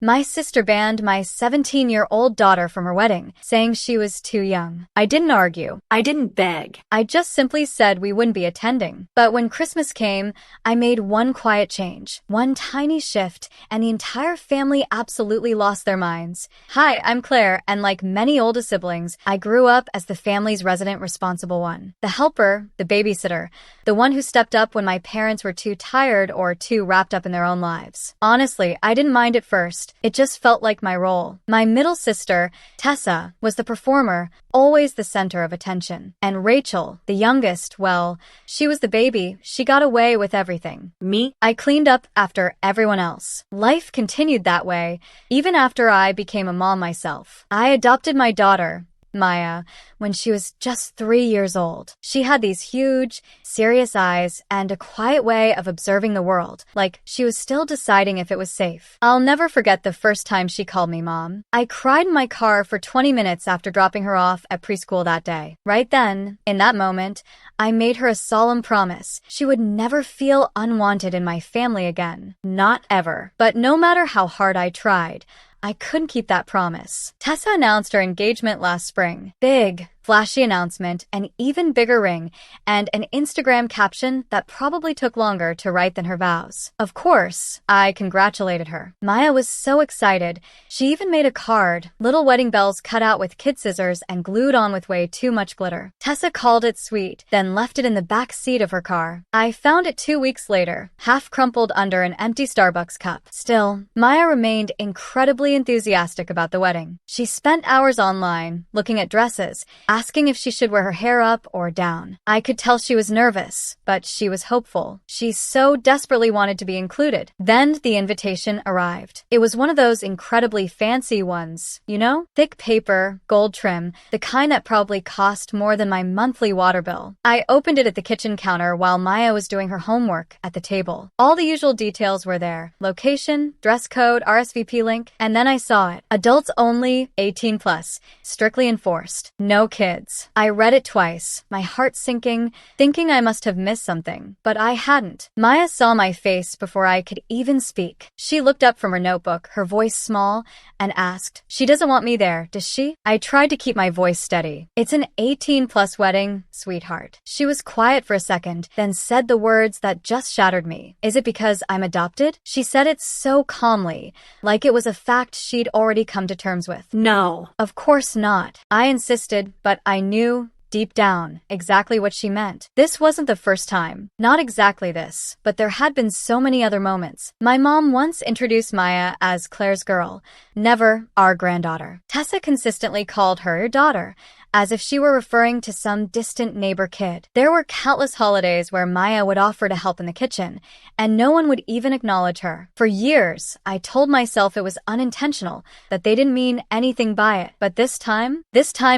My sister banned my 17-year-old daughter from her wedding, saying she was too young. I didn't argue. I didn't beg. I just simply said we wouldn't be attending. But when Christmas came, I made one quiet change, one tiny shift, and the entire family absolutely lost their minds. Hi, I'm Claire, and like many older siblings, I grew up as the family's resident responsible one. The helper, the babysitter, the one who stepped up when my parents were too tired or too wrapped up in their own lives. Honestly, I didn't mind at first. It just felt like my role. My middle sister, Tessa, was the performer, always the center of attention. And Rachel, the youngest, well, she was the baby. She got away with everything. Me? I cleaned up after everyone else. Life continued that way, even after I became a mom myself. I adopted my daughter, Maya, when she was just 3 years old. She had these huge, serious eyes and a quiet way of observing the world, like she was still deciding if it was safe. I'll never forget the first time she called me mom. I cried in my car for 20 minutes after dropping her off at preschool that day. Right then, in that moment, I made her a solemn promise. She would never feel unwanted in my family again. Not ever. But no matter how hard I tried, I couldn't keep that promise. Tessa announced her engagement last spring. Big, flashy announcement, an even bigger ring, and an Instagram caption that probably took longer to write than her vows. Of course, I congratulated her. Maya was so excited. She even made a card, little wedding bells cut out with kid scissors and glued on with way too much glitter. Tessa called it sweet, then left it in the back seat of her car. I found it 2 weeks later, half crumpled under an empty Starbucks cup. Still, Maya remained incredibly enthusiastic about the wedding. She spent hours online, looking at dresses, asking if she should wear her hair up or down. I could tell she was nervous, but she was hopeful. She so desperately wanted to be included. Then the invitation arrived. It was one of those incredibly fancy ones, you know? Thick paper, gold trim, the kind that probably cost more than my monthly water bill. I opened it at the kitchen counter while Maya was doing her homework at the table. All the usual details were there. Location, dress code, RSVP link, and then I saw it. Adults only, 18 plus, strictly enforced. No kids. I read it twice, my heart sinking, thinking I must have missed something. But I hadn't. Maya saw my face before I could even speak. She looked up from her notebook, her voice small, and asked, "She doesn't want me there, does she?" I tried to keep my voice steady. "It's an 18-plus wedding, sweetheart." She was quiet for a second, then said the words that just shattered me. "Is it because I'm adopted?" She said it so calmly, like it was a fact she'd already come to terms with. No. Of course not. I insisted, but I knew deep down exactly what she meant. This wasn't the first time. Not exactly this, but there had been so many other moments. My mom once introduced Maya as Claire's girl, never our granddaughter. Tessa consistently called her daughter, as if she were referring to some distant neighbor kid. There were countless holidays where Maya would offer to help in the kitchen, and no one would even acknowledge her. For years, I told myself it was unintentional, that they didn't mean anything by it. But this time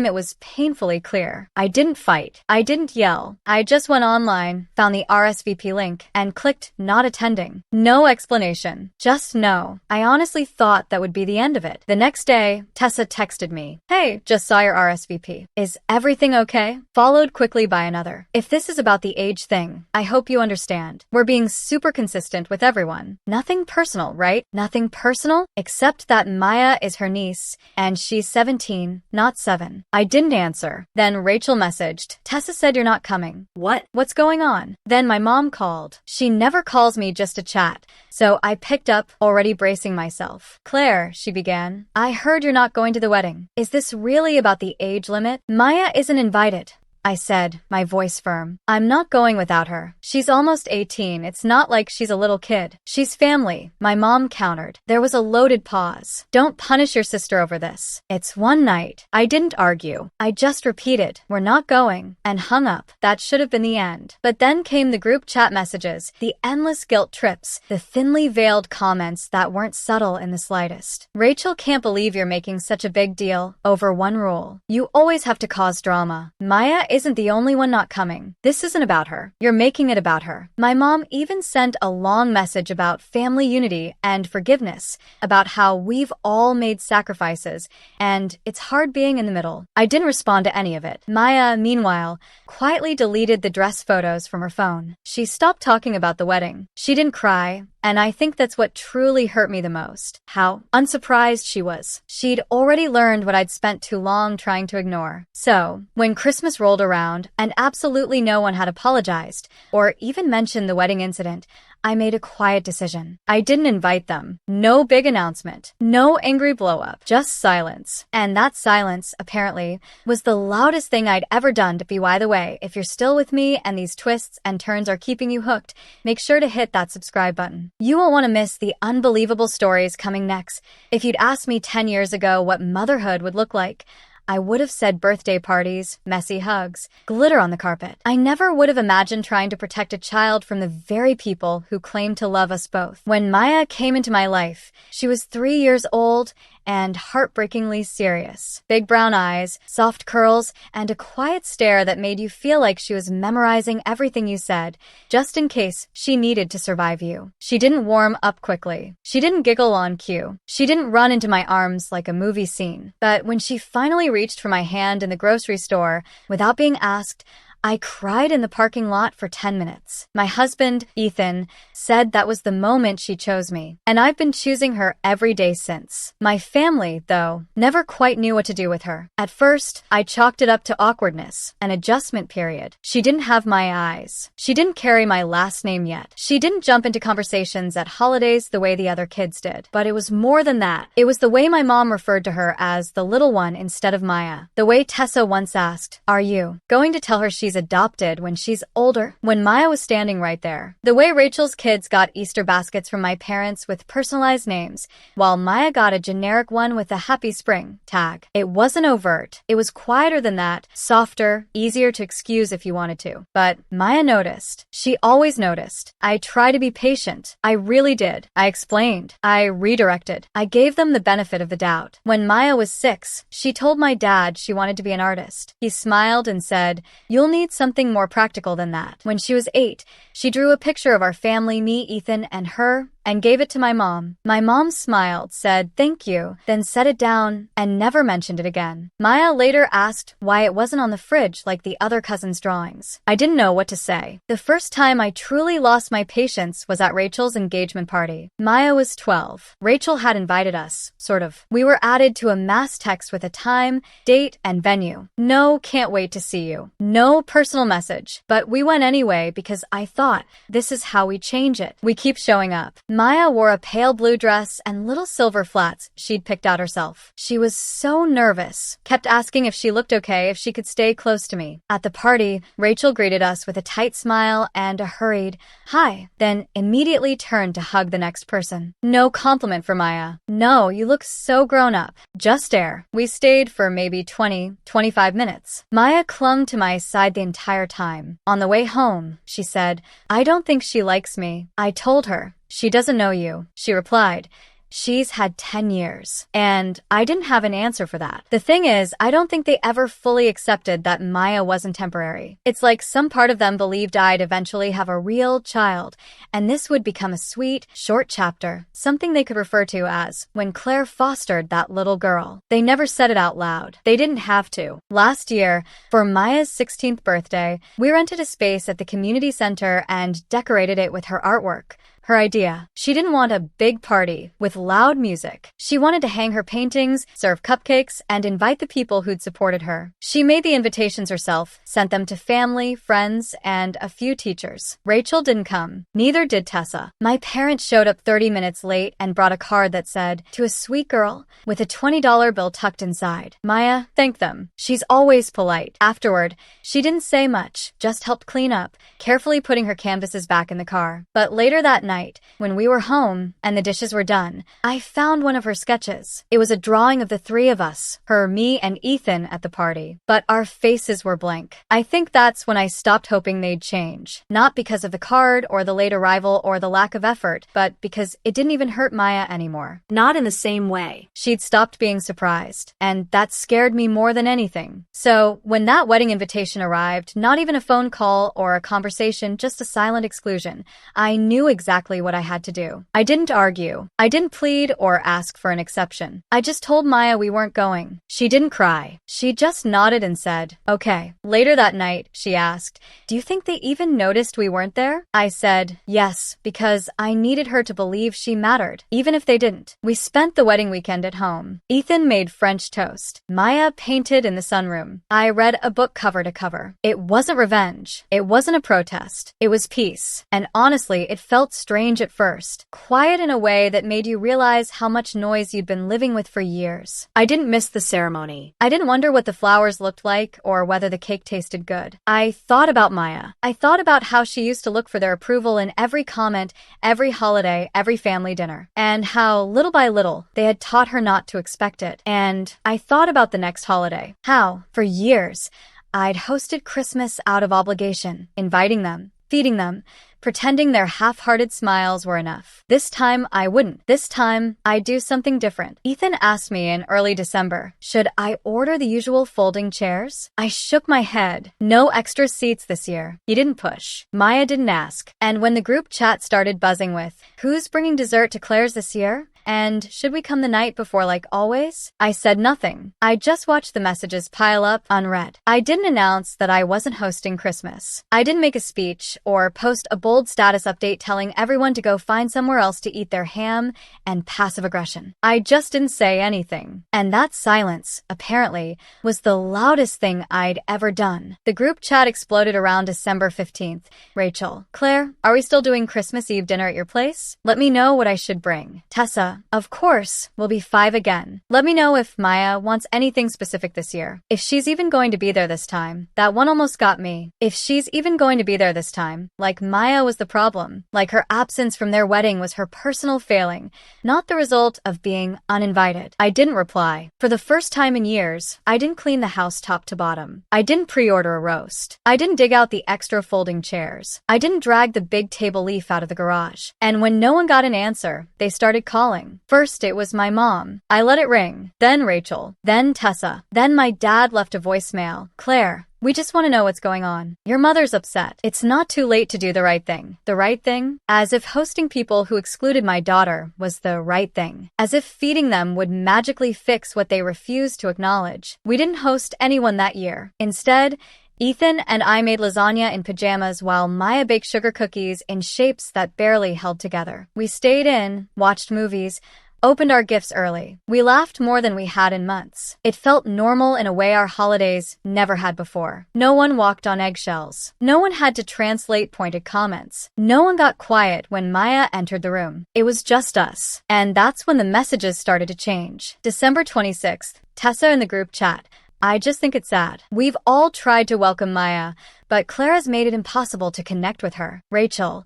it was painfully clear. I didn't fight. I didn't yell. I just went online, found the RSVP link, and clicked not attending. No explanation. Just no. I honestly thought that would be the end of it. The next day, Tessa texted me, "Hey, just saw your RSVP. Is everything okay?" Followed quickly by another. "If this is about the age thing, I hope you understand. We're being super consistent with everyone. Nothing personal, right? Nothing personal, except that Maya is her niece, and she's 17, not 7. I didn't answer. Then Rachel messaged, "Tessa said you're not coming." What? What's going on? Then my mom called. She never calls me just to chat, so I picked up, already bracing myself. "Claire," she began, "I heard you're not going to the wedding. Is this really about the age limit?" "Maya isn't invited," I said, my voice firm. "I'm not going without her. She's almost 18. It's not like she's a little kid. She's family," my mom countered. There was a loaded pause. "Don't punish your sister over this. It's one night." I didn't argue. I just repeated, "We're not going," and hung up. That should have been the end. But then came the group chat messages, the endless guilt trips, the thinly veiled comments that weren't subtle in the slightest. "Rachel can't believe you're making such a big deal over one rule. You always have to cause drama. Maya isn't the only one not coming. This isn't about her. You're making it about her." My mom even sent a long message about family unity and forgiveness, about how we've all made sacrifices, and it's hard being in the middle. I didn't respond to any of it. Maya, meanwhile, quietly deleted the dress photos from her phone. She stopped talking about the wedding. She didn't cry, And I think that's what truly hurt me the most. How unsurprised she was. She'd already learned what I'd spent too long trying to ignore. So, when Christmas rolled around and absolutely no one had apologized or even mentioned the wedding incident, I made a quiet decision. I didn't invite them. No big announcement. No angry blow-up. Just silence. And that silence, apparently, was the loudest thing I'd ever done to be. By the way, if you're still with me and these twists and turns are keeping you hooked, make sure to hit that subscribe button. You won't want to miss the unbelievable stories coming next. If you'd asked me 10 years ago what motherhood would look like, I would have said birthday parties, messy hugs, glitter on the carpet. I never would have imagined trying to protect a child from the very people who claim to love us both. When Maya came into my life, she was 3 years old and heartbreakingly serious. Big brown eyes, soft curls, and a quiet stare that made you feel like she was memorizing everything you said, just in case she needed to survive you. She didn't warm up quickly. She didn't giggle on cue. She didn't run into my arms like a movie scene. But when she finally reached for my hand in the grocery store, without being asked, I cried in the parking lot for 10 minutes. My husband, Ethan, said that was the moment she chose me, and I've been choosing her every day since. My family, though, never quite knew what to do with her. At first, I chalked it up to awkwardness, an adjustment period. She didn't have my eyes. She didn't carry my last name yet. She didn't jump into conversations at holidays the way the other kids did. But it was more than that. It was the way my mom referred to her as the little one instead of Maya. The way Tessa once asked, "Are you going to tell her she's adopted when she's older?" When Maya was standing right there. The way Rachel's kids got Easter baskets from my parents with personalized names, while Maya got a generic one with a Happy Spring tag. It wasn't overt. It was quieter than that, softer, easier to excuse if you wanted to. But Maya noticed. She always noticed. I tried to be patient. I really did. I explained. I redirected. I gave them the benefit of the doubt. When Maya was 6, she told my dad she wanted to be an artist. He smiled and said, "You'll need something more practical than that." When she was 8, she drew a picture of our family, me, Ethan, and her, and gave it to my mom. My mom smiled, said thank you, then set it down and never mentioned it again. Maya later asked why it wasn't on the fridge like the other cousins' drawings. I didn't know what to say. The first time I truly lost my patience was at Rachel's engagement party. Maya was 12. Rachel had invited us, sort of. We were added to a mass text with a time, date, and venue. No, can't wait to see you. No personal message. But we went anyway because I thought, this is how we change it. We keep showing up. Maya wore a pale blue dress and little silver flats she'd picked out herself. She was so nervous, kept asking if she looked okay, if she could stay close to me. At the party, Rachel greeted us with a tight smile and a hurried, "Hi," then immediately turned to hug the next person. No compliment for Maya. "No, you look so grown up." Just air. We stayed for maybe 25 minutes. Maya clung to my side the entire time. On the way home, she said, "I don't think she likes me." I told her, "She doesn't know you," she replied. She's had 10 years. And I didn't have an answer for that. The thing is, I don't think they ever fully accepted that Maya wasn't temporary. It's like some part of them believed I'd eventually have a real child, and this would become a sweet, short chapter, something they could refer to as when Claire fostered that little girl. They never said it out loud. They didn't have to. Last year, for Maya's 16th birthday, we rented a space at the community center and decorated it with her artwork. Her idea. She didn't want a big party with loud music. She wanted to hang her paintings, serve cupcakes, and invite the people who'd supported her. She made the invitations herself, sent them to family, friends, and a few teachers. Rachel didn't come. Neither did Tessa. My parents showed up 30 minutes late and brought a card that said, "To a sweet girl," with a $20 bill tucked inside. Maya thanked them. She's always polite. Afterward, she didn't say much, just helped clean up, carefully putting her canvases back in the car. But later that night, when we were home and the dishes were done, I found one of her sketches. It was a drawing of the three of us, her, me, and Ethan at the party. But our faces were blank. I think that's when I stopped hoping they'd change. Not because of the card or the late arrival or the lack of effort, but because it didn't even hurt Maya anymore. Not in the same way. She'd stopped being surprised, and that scared me more than anything. So when that wedding invitation arrived, not even a phone call or a conversation, just a silent exclusion, I knew exactly exactly what I had to do. I didn't argue. I didn't plead or ask for an exception. I just told Maya we weren't going. She didn't cry. She just nodded and said, "Okay." Later that night, she asked, "Do you think they even noticed we weren't there?" I said, "Yes, because I needed her to believe she mattered, even if they didn't." We spent the wedding weekend at home. Ethan made French toast. Maya painted in the sunroom. I read a book cover to cover. It wasn't revenge. It wasn't a protest. It was peace. And honestly, it felt strange at first. Quiet in a way that made you realize how much noise you'd been living with for years. I didn't miss the ceremony. I didn't wonder what the flowers looked like or whether the cake tasted good. I thought about Maya. I thought about how she used to look for their approval in every comment, every holiday, every family dinner, and how, little by little, they had taught her not to expect it. And I thought about the next holiday. How, for years, I'd hosted Christmas out of obligation, inviting them, feeding them, pretending their half-hearted smiles were enough. This time, I wouldn't. This time, I'd do something different. Ethan asked me in early December, should I order the usual folding chairs? I shook my head. No extra seats this year. He didn't push. Maya didn't ask. And when the group chat started buzzing with, "Who's bringing dessert to Claire's this year?" And "Should we come the night before like always?" I said nothing. I just watched the messages pile up unread. I didn't announce that I wasn't hosting Christmas. I didn't make a speech or post a bold status update telling everyone to go find somewhere else to eat their ham and passive aggression. I just didn't say anything. And that silence, apparently, was the loudest thing I'd ever done. The group chat exploded around December 15th. "Rachel, Claire, are we still doing Christmas Eve dinner at your place? Let me know what I should bring. Tessa, of course, we'll be 5 again. Let me know if Maya wants anything specific this year. If she's even going to be there this time." That one almost got me. If she's even going to be there this time. Like Maya was the problem. Like her absence from their wedding was her personal failing, not the result of being uninvited. I didn't reply. For the first time in years, I didn't clean the house top to bottom. I didn't pre-order a roast. I didn't dig out the extra folding chairs. I didn't drag the big table leaf out of the garage. And when no one got an answer, they started calling. First, it was my mom. I let it ring. Then Rachel. Then Tessa. Then my dad left a voicemail. "Claire, we just want to know what's going on. Your mother's upset. It's not too late to do the right thing." The right thing? As if hosting people who excluded my daughter was the right thing. As if feeding them would magically fix what they refused to acknowledge. We didn't host anyone that year. Instead, Ethan and I made lasagna in pajamas while Maya baked sugar cookies in shapes that barely held together. We stayed in, watched movies, opened our gifts early. We laughed more than we had in months. It felt normal in a way our holidays never had before. No one walked on eggshells. No one had to translate pointed comments. No one got quiet when Maya entered the room. It was just us. And that's when the messages started to change. December 26th, Tessa in the group chat. "I just think it's sad. We've all tried to welcome Maya, but Claire's made it impossible to connect with her. Rachel,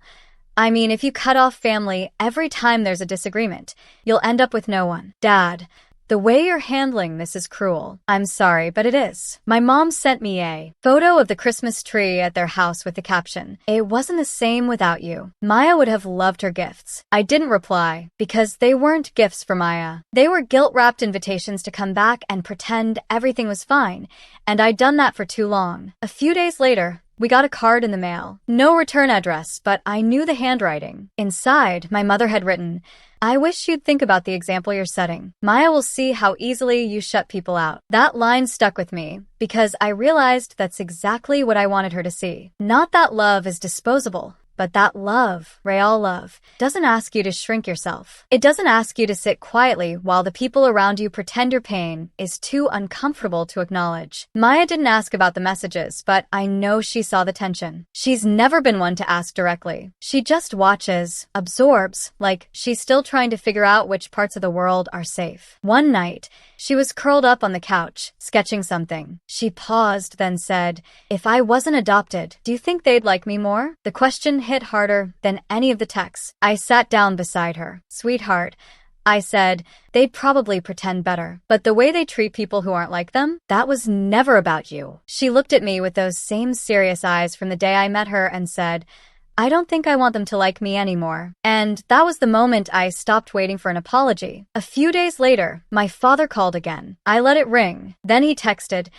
I mean, if you cut off family every time there's a disagreement, you'll end up with no one. Dad, the way you're handling this is cruel. I'm sorry, but it is." My mom sent me a photo of the Christmas tree at their house with the caption, "It wasn't the same without you." Maya would have loved her gifts. I didn't reply because they weren't gifts for Maya. They were guilt-wrapped invitations to come back and pretend everything was fine, and I'd done that for too long. A few days later, we got a card in the mail. No return address, but I knew the handwriting. Inside, my mother had written, "I wish you'd think about the example you're setting. Maya will see how easily you shut people out." That line stuck with me because I realized that's exactly what I wanted her to see. Not that love is disposable, but that love, real love, doesn't ask you to shrink yourself. It doesn't ask you to sit quietly while the people around you pretend your pain is too uncomfortable to acknowledge. Maya didn't ask about the messages, but I know she saw the tension. She's never been one to ask directly. She just watches, absorbs, like she's still trying to figure out which parts of the world are safe. One night, she was curled up on the couch, sketching something. She paused, then said, "If I wasn't adopted, do you think they'd like me more?" The question hit harder than any of the texts. I sat down beside her. "Sweetheart," I said, "they'd probably pretend better. But the way they treat people who aren't like them, that was never about you." She looked at me with those same serious eyes from the day I met her and said, "I don't think I want them to like me anymore." And that was the moment I stopped waiting for an apology. A few days later, my father called again. I let it ring. Then he texted,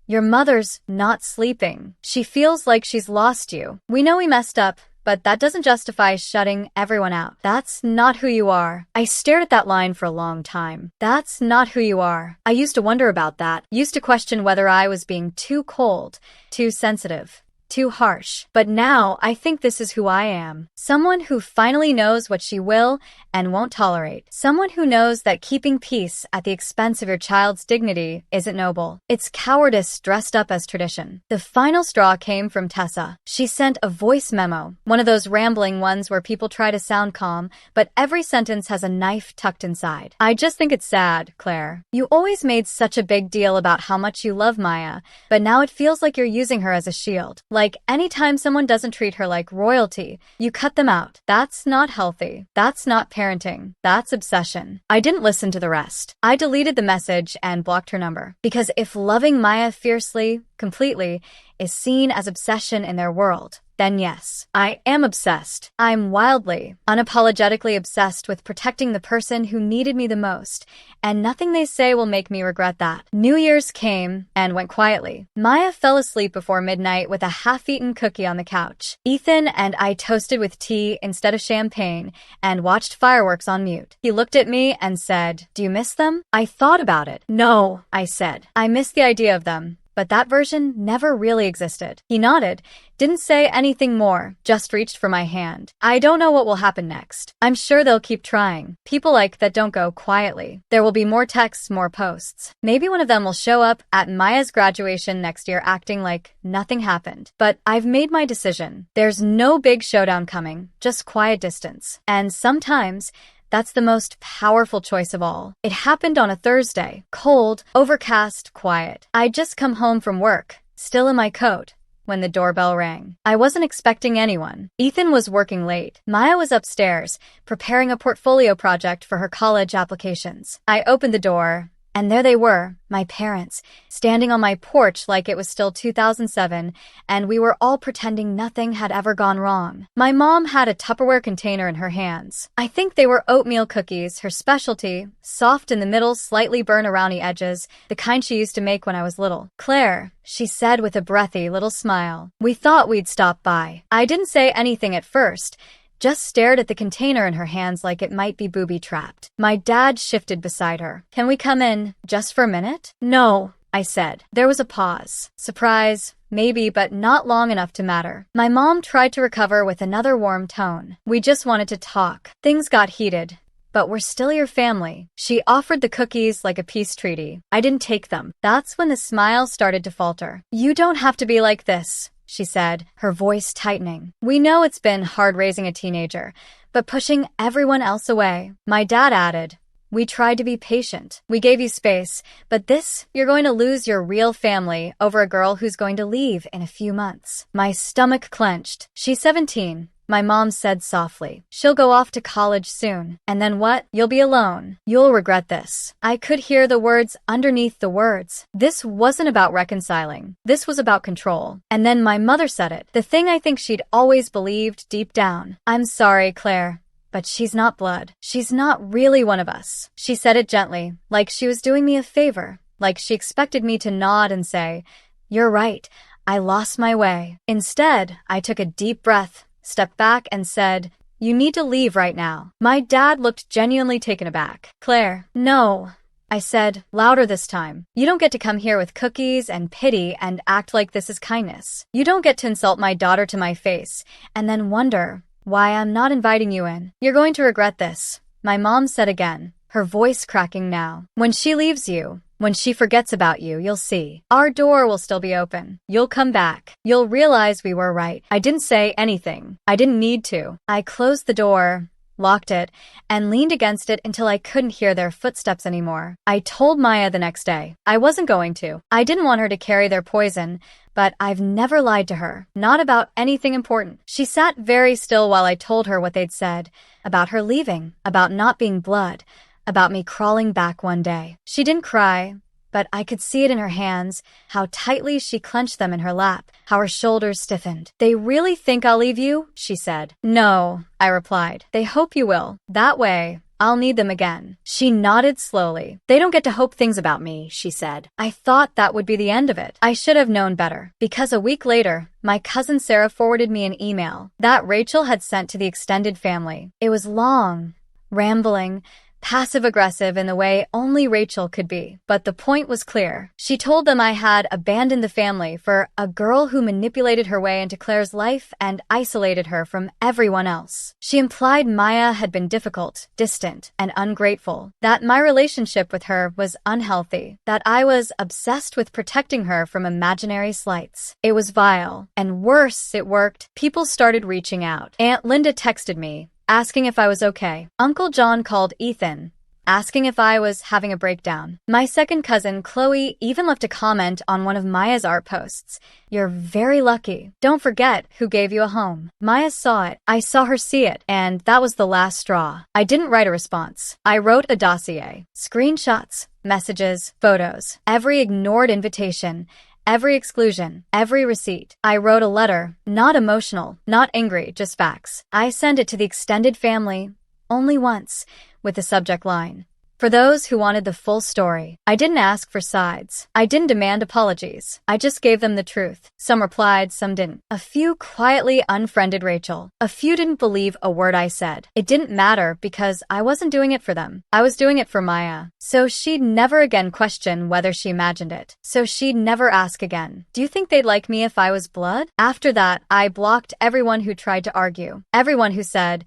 "Your mother's not sleeping. She feels like she's lost you. We know we messed up, but that doesn't justify shutting everyone out. That's not who you are. I stared at that line for a long time. That's not who you are. I used to wonder about that. Used to question whether I was being too cold, too sensitive, too harsh. But now I think this is who I am. Someone who finally knows what she will and won't tolerate. Someone who knows that keeping peace at the expense of your child's dignity isn't noble. It's cowardice dressed up as tradition. The final straw came from Tessa. She sent a voice memo, one of those rambling ones where people try to sound calm, but every sentence has a knife tucked inside. I just think it's sad, Claire. You always made such a big deal about how much you love Maya, but now it feels like you're using her as a shield. Like anytime someone doesn't treat her like royalty, you cut them out. That's not healthy. That's not parenting. That's obsession. I didn't listen to the rest. I deleted the message and blocked her number. Because if loving Maya fiercely, completely, is seen as obsession in their world, then yes, I am obsessed. I'm wildly, unapologetically obsessed with protecting the person who needed me the most, and nothing they say will make me regret that. New Year's came and went quietly. Maya fell asleep before midnight with a half-eaten cookie on the couch. Ethan and I toasted with tea instead of champagne and watched fireworks on mute. He looked at me and said, "Do you miss them?" I thought about it. "No," I said. "I miss the idea of them. But that version never really existed." He nodded, didn't say anything more, just reached for my hand. I don't know what will happen next. I'm sure they'll keep trying. People like that don't go quietly. There will be more texts, more posts. Maybe one of them will show up at Maya's graduation next year acting like nothing happened. But I've made my decision. There's no big showdown coming, just quiet distance. And sometimes that's the most powerful choice of all. It happened on a Thursday. Cold, overcast, quiet. I'd just come home from work, still in my coat, when the doorbell rang. I wasn't expecting anyone. Ethan was working late. Maya was upstairs, preparing a portfolio project for her college applications. I opened the door, and there they were, my parents, standing on my porch like it was still 2007, and we were all pretending nothing had ever gone wrong. My mom had a Tupperware container in her hands. I think they were oatmeal cookies, her specialty, soft in the middle, slightly burnt around the edges, the kind she used to make when I was little. "Claire," she said with a breathy little smile. "We thought we'd stop by." I didn't say anything at first, just stared at the container in her hands like it might be booby-trapped. My dad shifted beside her. "Can we come in, just for a minute?" "No," I said. There was a pause. Surprise, maybe, but not long enough to matter. My mom tried to recover with another warm tone. "We just wanted to talk. Things got heated. But we're still your family." She offered the cookies like a peace treaty. I didn't take them. That's when the smile started to falter. "You don't have to be like this," she said, her voice tightening. "We know it's been hard raising a teenager, but pushing everyone else away." My dad added, "We tried to be patient. We gave you space, but this, you're going to lose your real family over a girl who's going to leave in a few months." My stomach clenched. "She's 17. My mom said softly. "She'll go off to college soon. And then what? You'll be alone. You'll regret this." I could hear the words underneath the words. This wasn't about reconciling. This was about control. And then my mother said it. The thing I think she'd always believed deep down. "I'm sorry, Claire, but she's not blood. She's not really one of us." She said it gently, like she was doing me a favor, like she expected me to nod and say, "You're right. I lost my way." Instead, I took a deep breath, stepped back and said, "You need to leave right now." My dad looked genuinely taken aback. "Claire, no," I said, louder this time. "You don't get to come here with cookies and pity and act like this is kindness. You don't get to insult my daughter to my face and then wonder why I'm not inviting you in. You're going to regret this," my mom said again, her voice cracking now. "When she leaves you, when she forgets about you, you'll see. Our door will still be open. You'll come back. You'll realize we were right." I didn't say anything. I didn't need to. I closed the door, locked it, and leaned against it until I couldn't hear their footsteps anymore. I told Maya the next day. I wasn't going to. I didn't want her to carry their poison, but I've never lied to her. Not about anything important. She sat very still while I told her what they'd said. About her leaving. About not being blood. About me crawling back one day. She didn't cry, but I could see it in her hands, how tightly she clenched them in her lap, how her shoulders stiffened. "They really think I'll leave you?" she said. "No," I replied. "They hope you will. That way, I'll need them again. She nodded slowly. They don't get to hope things about me, she said. I thought that would be the end of it. I should have known better. Because a week later, my cousin Sarah forwarded me an email that Rachel had sent to the extended family. It was long, rambling, passive-aggressive in the way only Rachel could be. But the point was clear. She told them I had abandoned the family for a girl who manipulated her way into Claire's life and isolated her from everyone else. She implied Maya had been difficult, distant, and ungrateful, that my relationship with her was unhealthy, that I was obsessed with protecting her from imaginary slights. It was vile, and worse, it worked. People started reaching out. Aunt Linda texted me, asking if I was okay. Uncle John called Ethan, asking if I was having a breakdown. My second cousin, Chloe, even left a comment on one of Maya's art posts. You're very lucky. Don't forget who gave you a home. Maya saw it. I saw her see it, and that was the last straw. I didn't write a response. I wrote a dossier. Screenshots, messages, photos, every ignored invitation, every exclusion, every receipt. I wrote a letter, not emotional, not angry, just facts. I sent it to the extended family, only once, with the subject line, for those who wanted the full story. I didn't ask for sides. I didn't demand apologies. I just gave them the truth. Some replied, some didn't. A few quietly unfriended Rachel. A few didn't believe a word I said. It didn't matter because I wasn't doing it for them. I was doing it for Maya. So she'd never again question whether she imagined it. So she'd never ask again, do you think they'd like me if I was blood? After that, I blocked everyone who tried to argue. Everyone who said,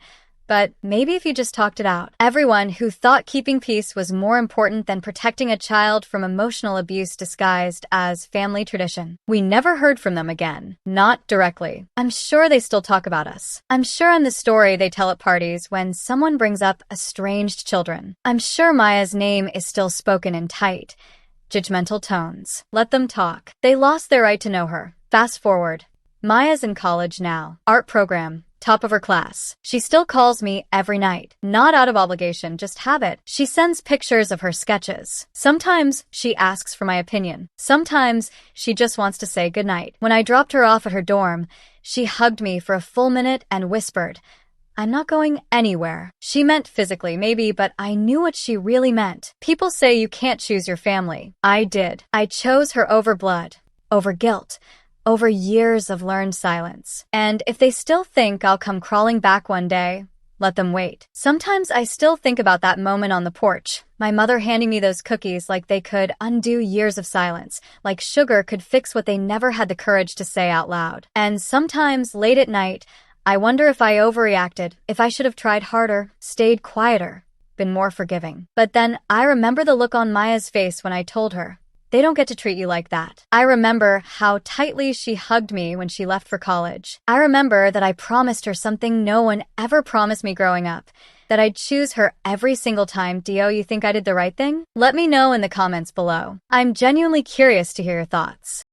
but maybe if you just talked it out. Everyone who thought keeping peace was more important than protecting a child from emotional abuse disguised as family tradition. We never heard from them again. Not directly. I'm sure they still talk about us. I'm sure I'm the story they tell at parties when someone brings up estranged children. I'm sure Maya's name is still spoken in tight, judgmental tones. Let them talk. They lost their right to know her. Fast forward. Maya's in college now. Art program. Top of her class. She still calls me every night. Not out of obligation, just habit. She sends pictures of her sketches. Sometimes she asks for my opinion. Sometimes she just wants to say goodnight. When I dropped her off at her dorm, she hugged me for a full minute and whispered, I'm not going anywhere. She meant physically, maybe, but I knew what she really meant. People say you can't choose your family. I did. I chose her over blood, over guilt, over years of learned silence. And if they still think I'll come crawling back one day, let them wait. Sometimes I still think about that moment on the porch, my mother handing me those cookies like they could undo years of silence, like sugar could fix what they never had the courage to say out loud. And sometimes, late at night, I wonder if I overreacted, if I should have tried harder, stayed quieter, been more forgiving. But then I remember the look on Maya's face when I told her, they don't get to treat you like that. I remember how tightly she hugged me when she left for college. I remember that I promised her something no one ever promised me growing up, that I'd choose her every single time. Dio, you think I did the right thing? Let me know in the comments below. I'm genuinely curious to hear your thoughts.